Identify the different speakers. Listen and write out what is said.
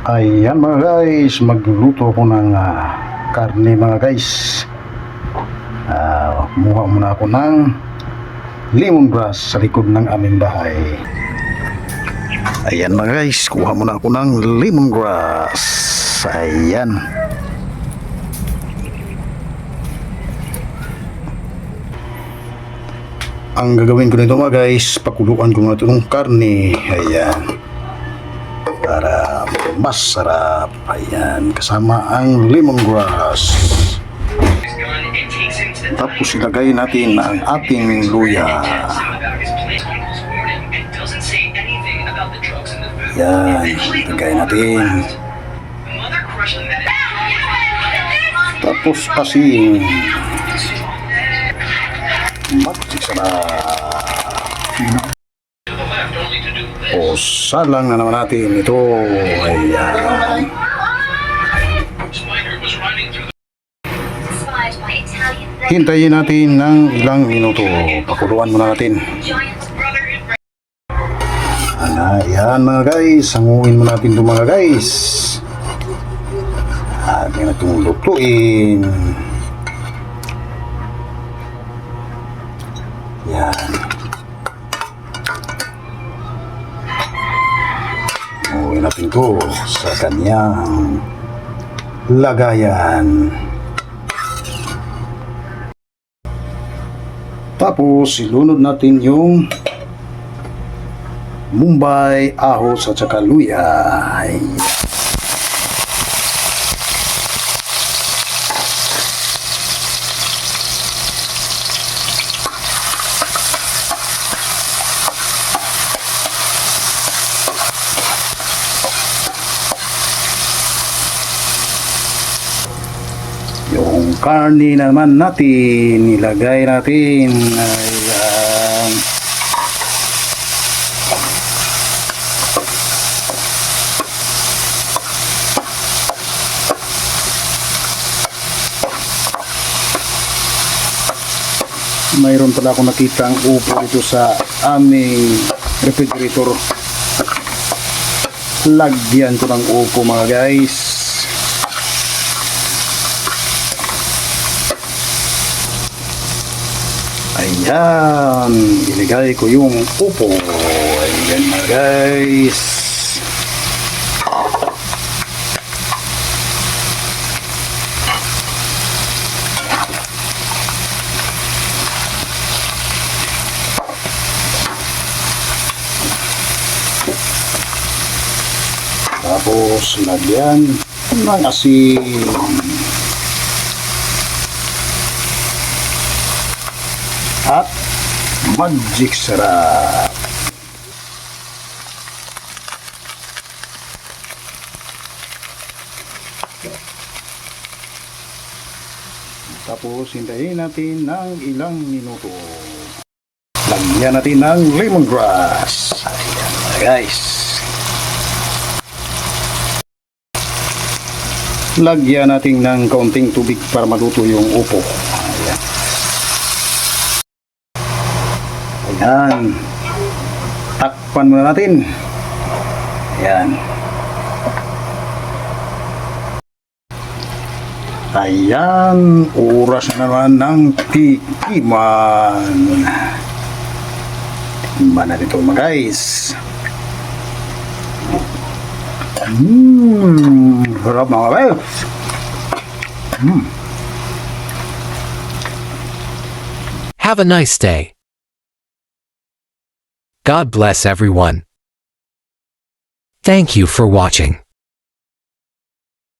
Speaker 1: Ayan mga guys, magluto ako ng karne mga guys. Kumuha muna ako ng lemongrass sa likod ng aming bahay. Ayan mga guys, kuha muna ako ng lemongrass. Ayan. Ang gagawin ko nito mga guys, pakuluan ko muna itong karne. Ayan. Para masarap. Ayan, kasama ang lemongrass. Tapos ilagay natin ang ating luya. Ayan, ilagay natin. Tapos asin. Magsisarap. O salang na naman natin ito. Ayan. Hintayin natin ng ilang minuto. Pakuluan muna natin. Ayan mga guys, hanguin muna natin ito mga guys. Ayan itong lutuin. Ayan. Hanguin natin ito sa kanyang lagayan. Tapos ilunod natin yung Mumbai, ahos at saka luya. Yung karne naman natin, ilagay natin. Ayan. Mayroon pala akong nakita ang upo dito sa aming refrigerator. Lagyan ko ng upo mga guys. Ayan, iligay ko yung upo. Ayan mga guys. Tapos lagyan ng asin. At magic sarap. Tapos hintayin natin ng ilang minuto. Lagyan natin ng lemongrass. Ayan guys. Lagyan natin ng kaunting tubig para maluto yung upo. Ayan. Ayan. Takpan muna natin. Ayan. Ayan. Oras na naman ng tikiman. Tikiman na dito mga guys. Sarap mga guys.
Speaker 2: Have a nice day. God bless everyone. Thank you for watching.